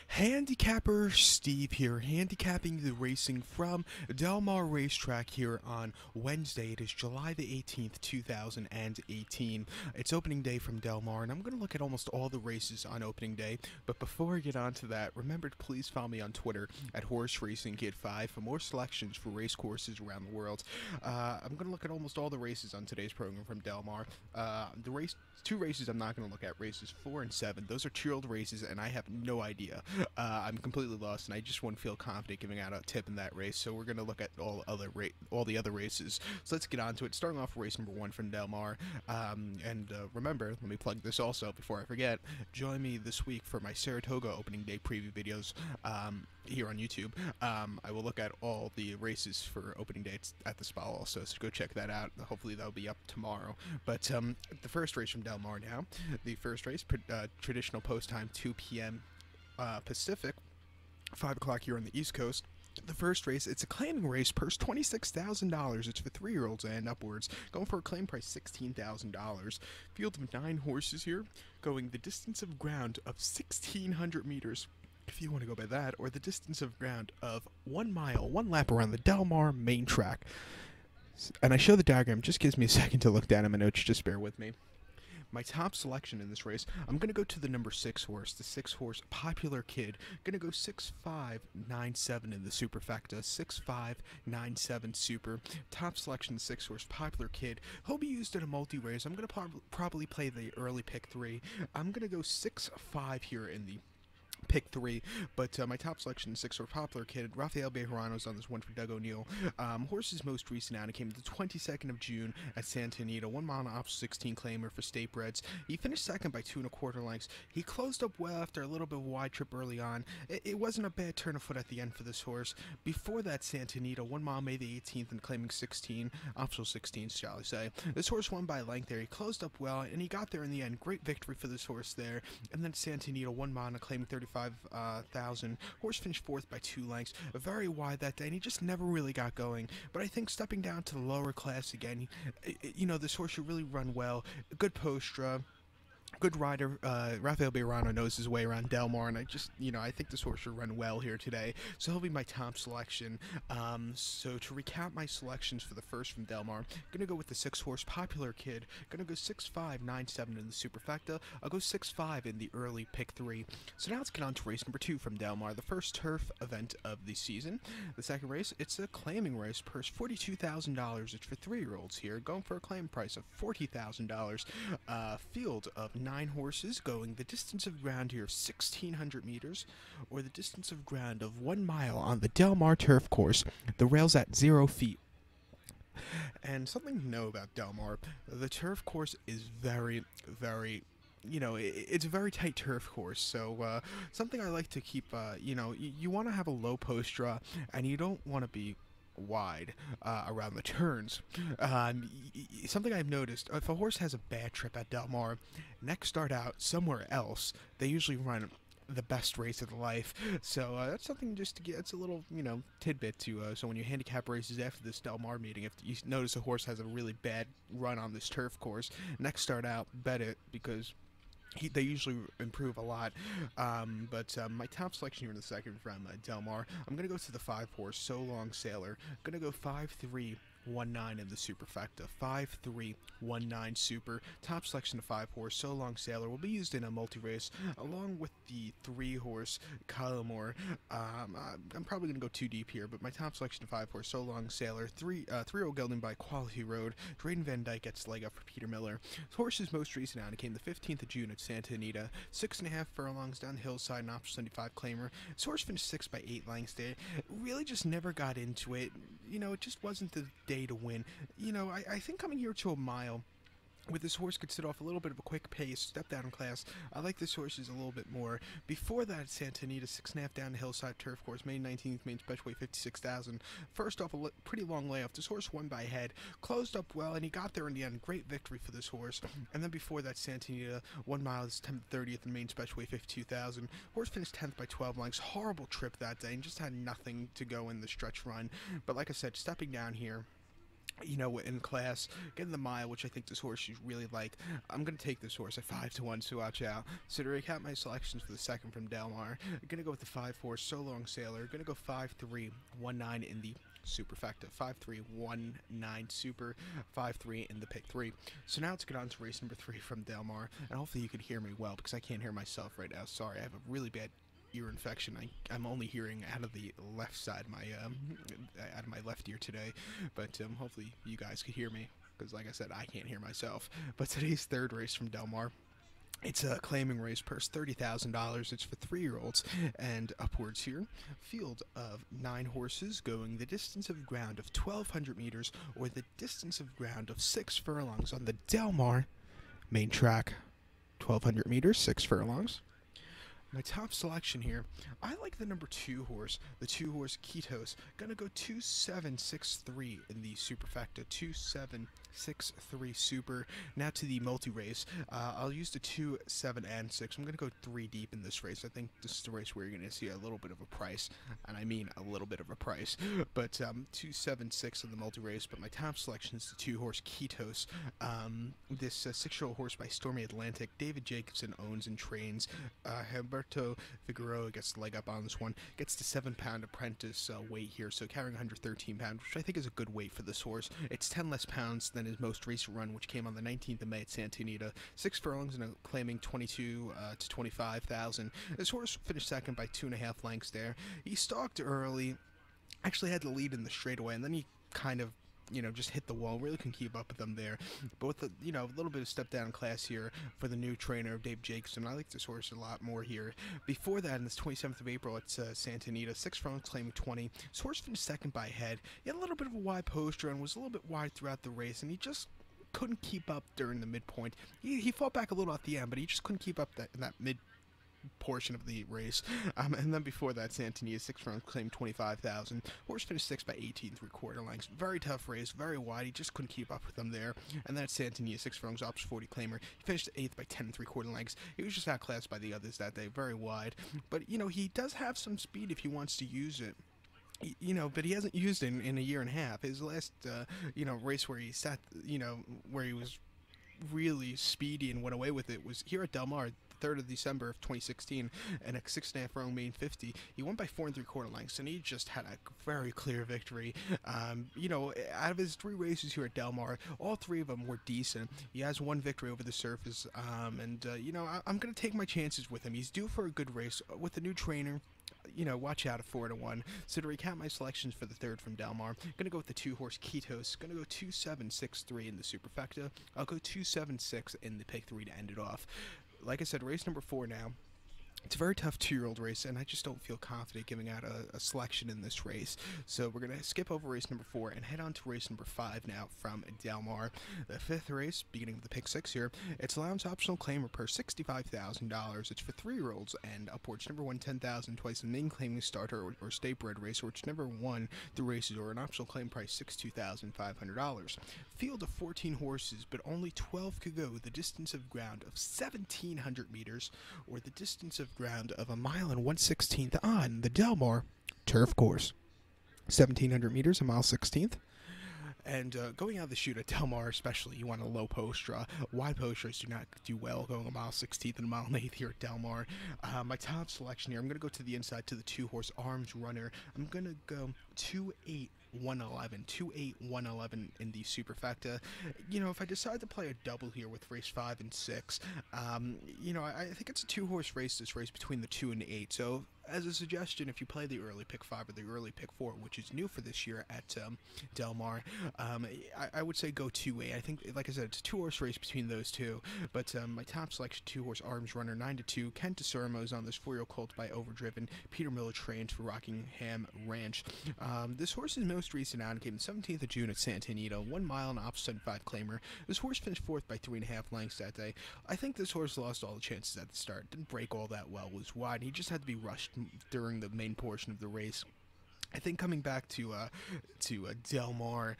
Handicapper Steve here, handicapping the racing from Del Mar Racetrack here on Wednesday. It is July the 18th, 2018. It's opening day from Del Mar, and I'm going to look at almost all the races on opening day. But before I get on to that, remember to please follow me on Twitter at Horse Racing Kid 5 for more selections for race courses around the world. I'm going to look at almost all the races on today's program from Del Mar. Two races I'm not going to look at, races 4 and 7. Those are 2-year-old races, and I have no idea. I'm completely lost, and I just wouldn't feel confident giving out a tip in that race. So we're going to look at all the other races. So let's get on to it. Starting off with race number 1 from Del Mar. Remember, let me plug this also before I forget. Join me this week for my Saratoga opening day preview videos here on YouTube. I will look at all the races for opening dates at the spa also, so go check that out. Hopefully that'll be up tomorrow. But the first race from Del Mar now. The first race, traditional post time, 2 p.m. Pacific, 5 o'clock here on the East Coast. The first race, it's a claiming race, purse $26,000. It's for 3-year-olds and upwards. Going for a claim price $16,000. Field of 9 horses here, going the distance of ground of 1,600 meters. If you want to go by that, or the distance of ground of 1 mile, 1 lap around the Del Mar main track. And I show the diagram, just gives me a second to look down at my notes, just bear with me. My top selection in this race, I'm going to go to the number 6 horse, the 6 horse Popular Kid. Going to go 6.597 in the superfecta, 6.597 super. Top selection, the 6 horse Popular Kid. He'll be used in a multi-race. I'm going to probably play the early pick 3. I'm going to go 6.5 here in the pick 3, but my top selection, 6 horse Popular Kid. Rafael Bejarano's on this one for Doug O'Neill. Horse's most recent outing came the 22nd of June at Santa Anita, 1 mile and a half, 16 claimer for state breds. He finished second by 2 1/4 lengths. He closed up well after a little bit of a wide trip early on. It wasn't a bad turn of foot at the end for this horse. Before that, Santa Anita, 1 mile, May the 18th, and claiming 16, optional 16s, shall I say. This horse won by a length there. He closed up well, and he got there in the end. Great victory for this horse there. And then Santa Anita, 1 mile, and claiming 35,000. Horse finished 4th by 2 lengths. Very wide that day, and he just never really got going. But I think stepping down to the lower class again, this horse should really run well. Good postra. Good rider. Rafael Bejarano knows his way around Del Mar, and I think this horse should run well here today. So he'll be my top selection. So to recap my selections for the first from Del Mar, I'm going to go with the 6 horse Popular Kid. Going to go 6.597 in the superfecta. I'll go 6.5 in the early pick 3. So now let's get on to race number 2 from Del Mar, the first turf event of the season. The second race, it's a claiming race, purse $42,000. It's for 3-year-olds here, going for a claim price of $40,000. Field of 9 horses, going the distance of ground here of 1,600 meters, or the distance of ground of 1 mile on the Del Mar turf course. The rail's at 0 feet. And something to know about Del Mar, the turf course is very, very, it's a very tight turf course. So something I like to keep, you want to have a low post draw, and you don't want to be wide around the turns. Something I've noticed, if a horse has a bad trip at Del Mar, next start out somewhere else, they usually run the best race of the life. So that's something just to get, it's a little, tidbit to, so when you handicap races after this Del Mar meeting, if you notice a horse has a really bad run on this turf course, next start out, bet it, because they usually improve a lot. But my top selection here in the second from Del Mar, I'm going to go to the 5 horse So Long Sailor. I'm going to go 5.319 in the superfecta. 5.319 super. Top selection of 5 horse So Long Sailor will be used in a multi-race along with the 3 horse Kylemore. I'm probably going to go too deep here, but my top selection of 5 horse So Long Sailor, 3-year-old gelding by Quality Road. Drayden Van Dyke gets leg up for Peter Miller. This horse's most recent outing came the 15th of June at Santa Anita. 6.5 furlongs down the hillside, an option 75 claimer. This horse finished 6th by 8 lengths there. Really just never got into it. It just wasn't the day to win. I think coming here to a mile with this horse could set off a little bit of a quick pace, step down in class. I like this horse's a little bit more. Before that, Santa Anita, 6.5 down the hillside turf course, May 19th, main special weight 56,000. First off, a pretty long layoff. This horse won by head, closed up well, and he got there in the end. Great victory for this horse. And then before that, Santa Anita, 1 mile is 10th 30th, and main special weight 52,000. Horse finished 10th by 12 lengths. Horrible trip that day, and just had nothing to go in the stretch run. But like I said, stepping down here, in class, getting the mile, which I think this horse you really like. I'm going to take this horse at 5-1, so watch out. So to recap my selections for the second from Del Mar, I'm going to go with the 5-4 So Long Sailor. Going to go 5-3-1-9 in the superfecta. 5-3-1-9 super, 5-3 in the pick 3. So now let's get on to race number 3 from Del Mar, and hopefully you can hear me well because I can't hear myself right now. Sorry, I have a really bad ear infection. I'm only hearing out of the left side, out of my left ear today, but hopefully you guys could hear me because, like I said, I can't hear myself. But today's third race from Del Mar. It's a claiming race purse, $30,000. It's for 3-year-olds and upwards here. Field of 9 horses going the distance of ground of 1,200 meters or the distance of ground of 6 furlongs on the Del Mar main track. 1,200 meters, 6 furlongs. My top selection here, I like the number 2 horse, the 2 horse Ketos. Gonna go 2-7-6-3 in the superfecta, 2-7-6-3 super. Now to the multi-race, I'll use the 2, 7, and 6. I'm gonna go 3 deep in this race. I think this is the race where you're gonna see a little bit of a price, and I mean a little bit of a price. But 2, 7, 6 in the multi-race, but my top selection is the 2 horse Ketos. This 6-year-old horse by Stormy Atlantic, David Jacobson owns and trains. Humberto Figueroa gets the leg up on this one, gets the 7-pound apprentice weight here, so carrying 113 pounds, which I think is a good weight for this horse. It's 10 less pounds than his most recent run, which came on the 19th of May at Santa Anita. 6 furlongs and claiming 22 to 25,000. This horse finished second by 2.5 lengths there. He stalked early, actually had the lead in the straightaway, and then he kind of just hit the wall. Really couldn't keep up with them there. But with the, a little bit of step down in class here for the new trainer, Dave Jacobson. I like this horse a lot more here. Before that, on this 27th of April at Santa Anita, 6 furlongs claiming 20. This horse finished second by a head. He had a little bit of a wide poster and was a little bit wide throughout the race, and he just couldn't keep up during the midpoint. He fought back a little at the end, but he just couldn't keep up in that mid portion of the race. And then before that, Santa Anita, 6 furlongs claimed 25,000. Horse finished 6th by 18 3/4 lengths. Very tough race, very wide. He just couldn't keep up with them there. And then at Santa Anita, 6 furlongs, Ops 40 claimer. He finished 8th by 10 3/4 lengths. He was just outclassed by the others that day, very wide. But he does have some speed if he wants to use it. But he hasn't used it in a year and a half. His last, race where he sat, where he was really speedy and went away with it was here at Del Mar, 3rd of December of 2016, and a 6.5 furlong main 50. He won by 4 3/4 lengths, and he just had a very clear victory. Out of his 3 races here at Del Mar, all 3 of them were decent. He has 1 victory over the surface, I'm going to take my chances with him. He's due for a good race with a new trainer. Watch out at 4-1. So to recap my selections for the 3rd from Del Mar, I'm going to go with the 2 horse Ketos. Going to go 2-7-6-3 in the superfecta. I'll go 2-7-6 in the pick 3 to end it off. Like I said, race number 4 now. It's a very tough 2-year-old race, and I just don't feel confident giving out a selection in this race. So we're going to skip over race number 4 and head on to race number 5 now from Del Mar. The 5th race, beginning with the pick 6 here, it's allowance optional claimer per $65,000. It's for 3-year-olds and upwards. Never won 10,000 twice in main claiming starter or state bred race, or it's never won the races, or an optional claim price $62,500. Field of 14 horses, but only 12 could go the distance of ground of 1,700 meters, or the distance of ground of 1 mile and 1/16 on the Del Mar turf course. 1,700 meters, 1 mile 16th. And going out of the chute at Del Mar, especially, you want a low post draw. Wide post race do not do well going 1 mile 16th and 1 mile 8th here at Del Mar. My top selection here, I'm going to go to the inside to the 2 horse Arms Runner. I'm going to go 2-8-1-11, 2-8-1-11 in the superfecta. If I decide to play a double here with race 5 and 6, I think it's a 2 horse race, this race between the 2 and the 8. So as a suggestion, if you play the early pick 5 or the early pick 4, which is new for this year at Del Mar, I would say go 2-8. I think, like I said, it's a 2 horse race between those two. But my top selection, 2 horse Arms Runner, 9-2. Ken Desormo's on this 4-year-old colt by Overdriven. Peter Miller trains for Rockingham Ranch. This horse's most recent outing came the 17th of June at Santa Anita, 1 mile and opposite 5 claimer. This horse finished 4th by 3.5 lengths that day. I think this horse lost all the chances at the start. Didn't break all that well, was wide. He just had to be rushed during the main portion of the race. I think coming back to Del Mar,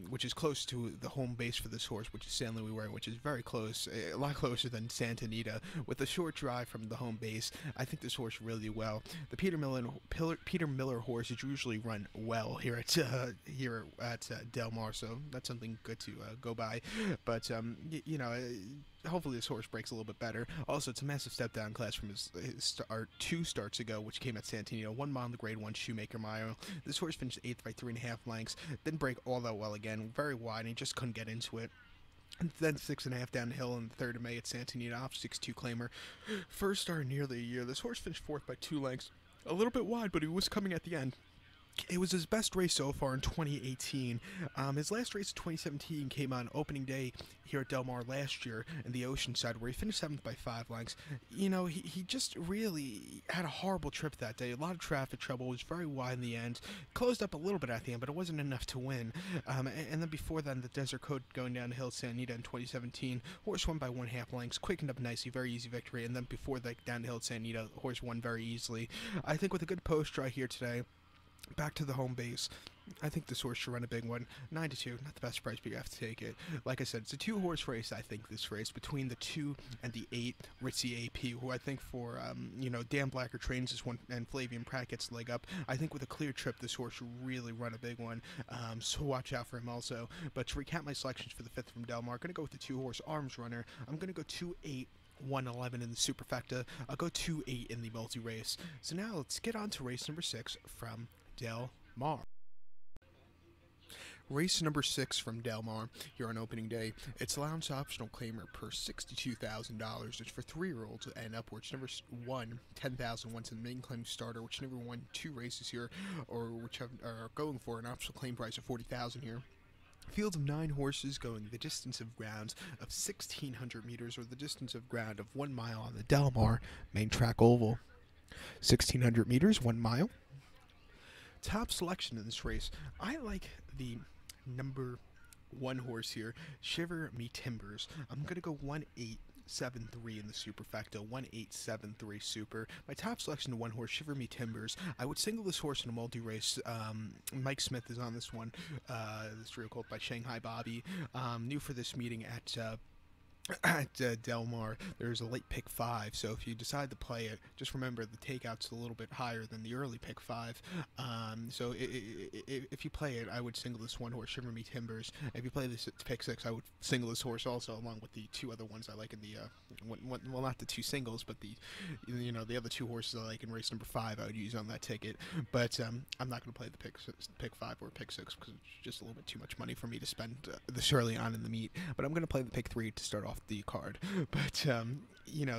which is close to the home base for this horse, which is San Luis Rey, which is very close, a lot closer than Santa Anita. With a short drive from the home base, I think this horse really well. The Peter Miller horse is usually run well here at Del Mar, so that's something good to go by. But hopefully this horse breaks a little bit better. Also, it's a massive step down class from his start 2 starts ago, which came at Santino. 1 mile in the Grade 1 Shoemaker Mile. This horse finished 8th by 3.5 lengths. Didn't break all that well again. Very wide, and he just couldn't get into it. And then 6.5 downhill on the 3rd of May at Santa Anita off 6-2 claimer. First start in nearly a year. This horse finished 4th by 2 lengths. A little bit wide, but he was coming at the end. It was his best race so far in 2018. His last race in 2017 came on opening day here at Del Mar last year in the Oceanside, where he finished 7th by 5 lengths. He just really had a horrible trip that day. A lot of traffic trouble. It was very wide in the end. Closed up a little bit at the end, but it wasn't enough to win. And then before that, in the Desert Code going down the hill at Santa Anita in 2017, horse won by 1.5 lengths. Quickened up nicely. Very easy victory. And then before that, down the hill at Santa Anita, horse won very easily. I think with a good post dry here today, back to the home base, I think this horse should run a big one. 9-2, not the best price, but you have to take it. Like I said, it's a 2-horse race, I think, this race, between the 2 and the 8 Ritzy AP, who I think for, Dan Blacker trains this one, and Flavian Pratt gets the leg up. I think with a clear trip, this horse should really run a big one, so watch out for him also. But to recap my selections for the 5th from Del Mar, I'm going to go with the 2-horse Arms Runner. I'm going to go 2-8. 111 in the superfecta. I'll go 2-8 in the multi-race. So now let's get on to race number 6 from Del Mar. Race number 6 from Del Mar here on opening day. It's allowance optional claimer per $62,000. It's for 3-year-olds and upwards. Number 1, 10,000 once in the main claim starter, which never won 2 races here, or which are going for an optional claim price of 40,000 here. Field of 9 horses going the distance of ground of 1,600 meters, or the distance of ground of 1 mile on the Del Mar main track oval. 1,600 meters, 1 mile. Top selection in this race, I like the number 1 horse here, Shiver Me Timbers. I'm going to go 1-8-7-3 in the superfecta, 1-8-7-3 super. My top selection to 1 horse, Shiver Me Timbers. I would single this horse in a multi-race. Mike Smith is on this one. This real colt by Shanghai Bobby. New for this meeting at Del Mar. There's a late pick 5, so if you decide to play it, just remember the takeout's a little bit higher than the early pick 5. So if you play it, I would single this 1 horse, Shiver Me Timbers. If you play this at pick 6, I would single this horse also, along with the 2 other ones I like in the well, not the 2 singles, but the other 2 horses I like in race number 5 I would use on that ticket. But I'm not going to play the pick 5 or pick 6 because it's just a little bit too much money for me to spend this early on in the meet. But I'm going to play the pick 3 to start off the card. But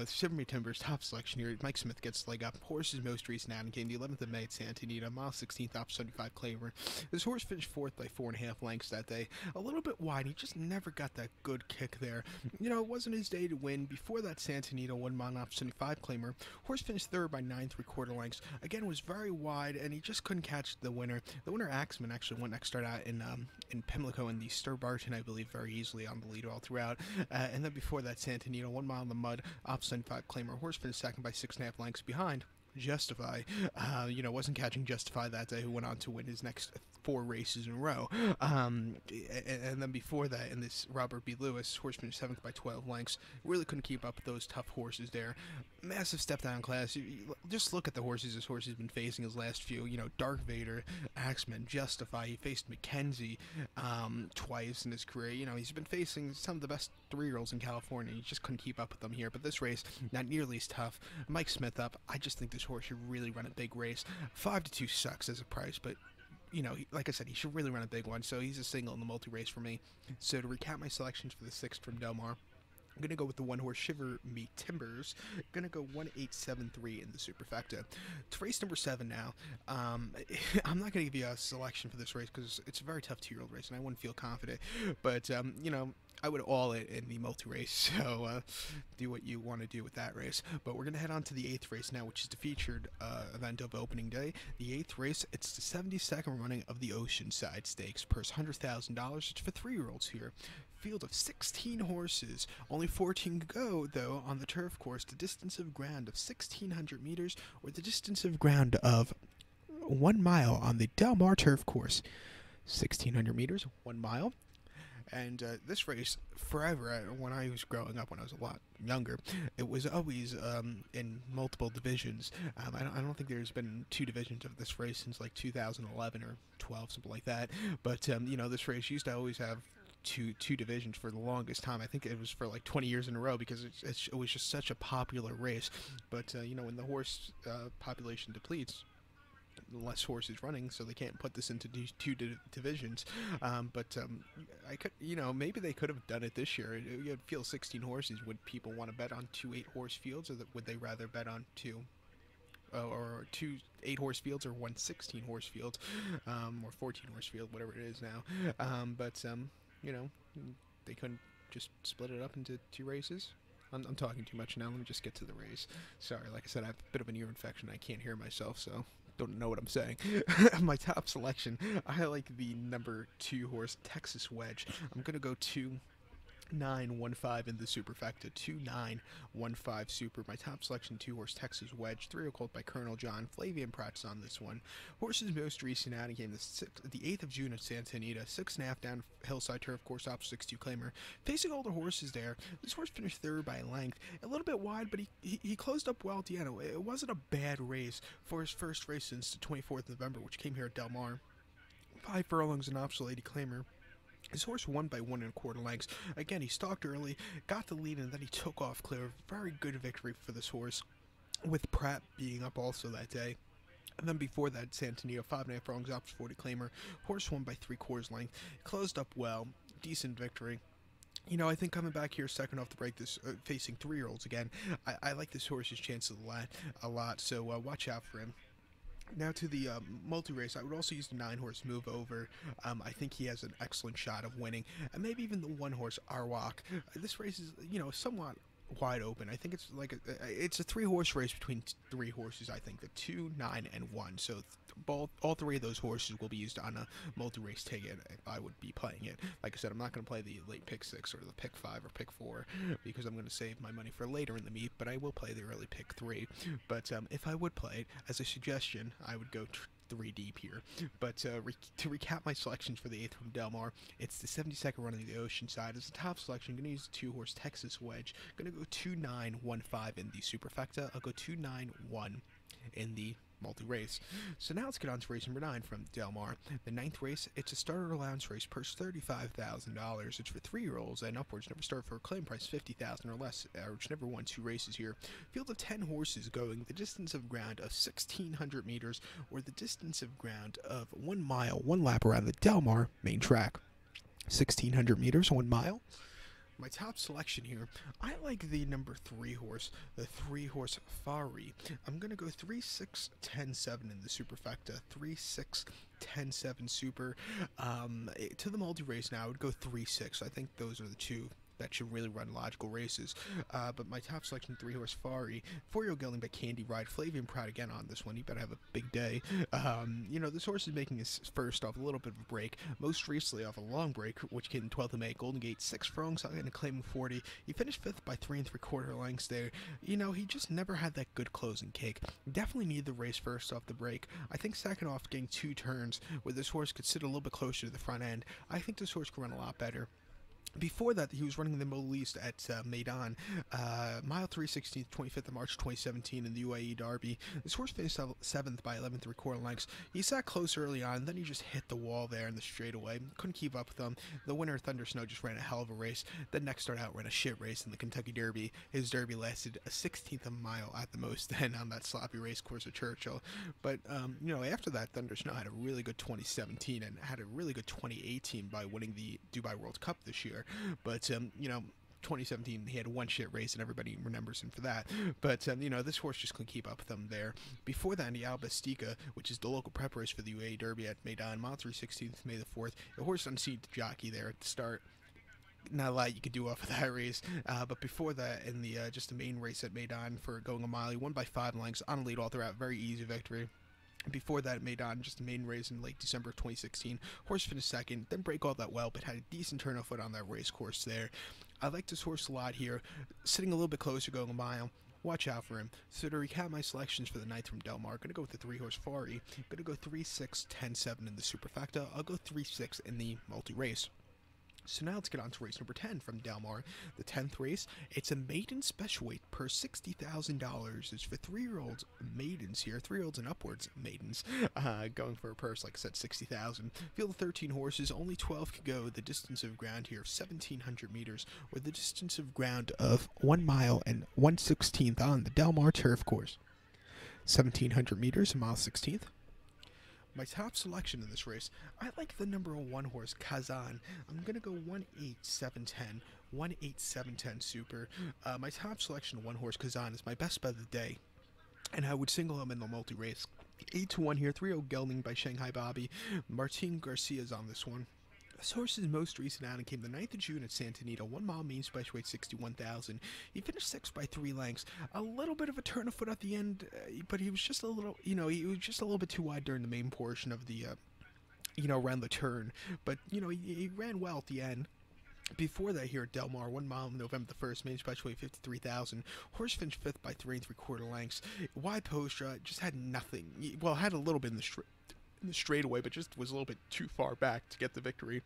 Shiver Me Timbers, top selection here. Mike Smith gets leg up. Horse's most recent outing came the 11th of May at Santa Anita, mile 16th off 75 claimer. This horse finished 4th by 4.5 lengths that day. A little bit wide. He just never got that good kick there. It wasn't his day to win. Before that, Santa Anita, 1 mile off 75 claimer. Horse finished 3rd by 9.75 lengths. Again, was very wide, and he just couldn't catch the winner. The winner, Axman, actually won next start out in Pimlico in the Stir Barton, I believe, very easily on the lead all throughout. And then before that, Santa Anita, 1 mile in the mud, off 75 claimer. Horse finished 2nd by 6.5 lengths behind Justify. Wasn't catching Justify that day, who went on to win his next 4 races in a row. And then before that, in this Robert B. Lewis, horse finished 7th by 12 lengths. Really couldn't keep up with those tough horses there. Massive step down class. Just look at the horses this horse has been facing his last few. Dark Vader, Axman, Justify. He faced McKenzie twice in his career. He's been facing some of the best 3-year-olds in California. He just couldn't keep up with them here. But this race, not nearly as tough. Mike Smith up. I just think this horse should really run a big race. 5-2 sucks as a price, but like I said, he should really run a big one, so he's a single in the multi-race for me. So to recap my selections for the 6th from Del Mar, I'm going to go with the 1 horse, Shiver Me Timbers. I'm going to go 1-8-7-3 in the superfecta. It's race number 7 now. I'm not going to give you a selection for this race because it's a very tough 2-year-old race, and I wouldn't feel confident. But, I would all it in the multi-race, so do what you want to do with that race. But we're going to head on to the 8th race now, which is the featured event of opening day. The 8th race, it's the 72nd running of the Oceanside Stakes. Purse $100,000. It's for 3-year-olds here. Field of 16 horses. Only 14 to go, though, on the turf course. The distance of ground of 1,600 meters, or the distance of ground of 1 mile on the Del Mar Turf Course. 1,600 meters, 1 mile. And this race, forever, when I was growing up, when I was a lot younger, it was always in multiple divisions. I don't think there's been 2 divisions of this race since like 2011 or 12, something like that. But, this race used to always have two divisions for the longest time. I think it was for like 20 years in a row because it was just such a popular race. But, when the horse population depletes, less horses running, so they can't put this into two divisions. I could, maybe they could have done it this year. You'd feel 16 horses. Would people want to bet on 2 8-horse fields, or would they rather bet on or 2 8-horse fields, or 1 16-horse field, or 14-horse field, whatever it is now? They couldn't just split it up into 2 races. I'm talking too much now. Let me just get to the race. Sorry, like I said, I have a bit of an ear infection. I can't hear myself, so don't know what I'm saying. My top selection, I like the number 2 horse Texas Wedge. I'm gonna go 2-9-1-5 in the superfecta. 2-9-1-5 super. My top selection, 2 horse Texas Wedge. 3 are called by Colonel John. Flavian Pratt's on this one. Horse's most recent outing came the 8th of June at Santa Anita. 6.5 down hillside turf course, opposite 6-2 claimer. Facing older horses there, this horse finished 3rd by length. A little bit wide, but he closed up well at the end. It wasn't a bad race for his first race since the 24th of November, which came here at Del Mar. 5 furlongs and opposite 80 claimer. His horse won by 1 1/4 lengths. Again, he stalked early, got the lead, and then he took off clear. Very good victory for this horse, with Pratt being up also that day. And then before that, Santa Anita, 5.5 furlongs, opposite 40 claimer. Horse won by 3/4 length. Closed up well. Decent victory. I think coming back here second off the break, this facing 3-year-olds again, I like this horse's chances a lot, so watch out for him. Now to the multi-race, I would also use the 9-horse Move Over. I think he has an excellent shot of winning, and maybe even the 1-horse Arwak. This race is, somewhat wide open. I think it's like it's a 3-horse race between 3 horses. I think the 2, 9, and 1. So all 3 of those horses will be used on a multi-race ticket if I would be playing it. Like I said, I'm not going to play the late pick 6 or the pick 5 or pick 4 because I'm going to save my money for later in the meet, but I will play the early pick 3. But if I would play it, as a suggestion, I would go 3 deep here. But to recap my selections for the 8th from Del Mar, it's the 72nd run of the Oceanside. As a top selection, I'm going to use the 2-horse Texas Wedge. I'm going to go 2-9-1-5 in the superfecta. I'll go 2-9-1 in the multi-race. So now let's get on to race number 9 from Del Mar. The 9th race, it's a starter allowance race, purse $35,000. It's for 3-year-olds and upwards. Never start for a claim price $50,000 or less. Average never won 2 races here. Field of 10 horses going the distance of ground of 1,600 meters, or the distance of ground of 1 mile, 1 lap around the Del Mar main track. 1,600 meters, 1 mile. My top selection here, I like the number 3 horse, the 3-horse Fari. I'm going to go 3-6-10-7 in the superfecta. 3-6-10-7 super. To the multi-race now, I would go 3-6. I think those are the 2 that should really run logical races. But my top selection, 3-horse Fari. 4-year-old gelding by Candy Ride. Flavian Pratt again on this one. He better have a big day. This horse is making his first off a little bit of a break. Most recently off a long break, which came 12th of May. Golden Gate, 6 furlongs and a claim 40. He finished 5th by 3 3/4 lengths there. He just never had that good closing kick. Definitely need the race first off the break. I think second off, getting 2 turns where this horse could sit a little bit closer to the front end. I think this horse could run a lot better. Before that, he was running the Middle East at Maidan, mile 3/16, 25th of March 2017 in the UAE Derby. This horse finished 7th by 11 3/4 lengths. He sat close early on, and then he just hit the wall there in the straightaway. Couldn't keep up with them. The winner, Thunder Snow, just ran a hell of a race. The next start out ran a shit race in the Kentucky Derby. His Derby lasted a 1/16 of a mile at the most then on that sloppy race course at Churchill. But, after that, Thunder Snow had a really good 2017 and had a really good 2018 by winning the Dubai World Cup this year. But, 2017, he had 1 shit race, and everybody remembers him for that. But, this horse just couldn't keep up with them there. Before that, the Albestica, which is the local prep race for the UAE Derby at Maidan, mile 3/16, May the 4th. The horse unseated the jockey there at the start. Not a lot you could do off of that race. But before that, in the just the main race at Maidan for going a mile, he won by 5 lengths on a lead all throughout. Very easy victory. Before that, it made on just the main race in late December of 2016. Horse finished 2nd, didn't break all that well, but had a decent turn of foot on that race course there. I like this horse a lot here, sitting a little bit closer, going a mile. watch out for him. So to recap my selections for the ninth from Del Mar, I'm going to go with the 3-horse Fari. I'm going to go 3, 6, 10, 7 in the superfecta. I'll go 3, 6 in the multi-race. So now let's get on to race number 10 from Del Mar, the 10th race. It's a maiden special weight per $60,000. It's for 3-year-olds maidens here, 3-year-olds and upwards maidens, going for a purse, like I said, $60,000. Field of 13 horses, only 12 could go. The distance of ground here, 1,700 meters, or the distance of ground of 1 mile and 1/16th on the Del Mar turf course. 1,700 meters, a mile 16th. My top selection in this race, I like the number 1 horse, Kazan. I'm going to go 1-8-7-10, 1-8-7-10 super. My top selection, 1 horse, Kazan, is my best bet of the day, and I would single him in the multi-race. 8-1 here, 3-0 Gelding by Shanghai Bobby. Martin Garcia's on this one. This horse's most recent outing came the 9th of June at Santa Anita, 1 mile main special weight, 61,000. He finished 6th by 3 lengths. A little bit of a turn of foot at the end, but he was just a little, he was just a little bit too wide during the main portion of the, around the turn. But, he ran well at the end. Before that, here at Del Mar, 1 mile November the 1st, main special weight 53,000. Horse finished 5th by 3 3/4 lengths. Wide posture, just had nothing. Well, had a little bit in the straightaway, but just was a little bit too far back to get the victory.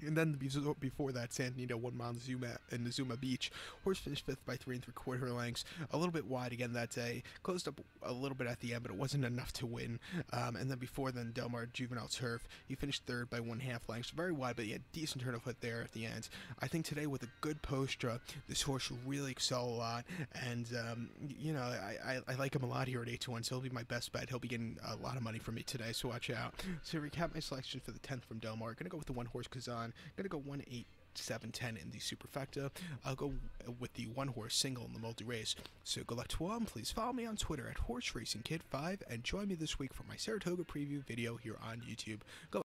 And then before that, Santa Anita, 1 mile in Nazuma Beach. Horse finished 5th by 3 3/4 lengths. A little bit wide again that day. Closed up a little bit at the end, but it wasn't enough to win. And then before then, Del Mar Juvenile Turf. He finished 3rd by 1/2 lengths. Very wide, but he had decent turn of foot there at the end. I think today with a good posture, this horse will really excel a lot. And, I like him a lot here at 8-1, so he'll be my best bet. He'll be getting a lot of money from me today, so watch out. So to recap my selection for the 10th from Del Mar, I'm going to go with the 1 horse Kazan. I'm going to go 1-8-7-10 in the superfecta. I'll go with the 1 horse single in the multi-race. So good luck to all, and please follow me on Twitter at HorseRacingKid5 and join me this week for my Saratoga preview video here on YouTube. Go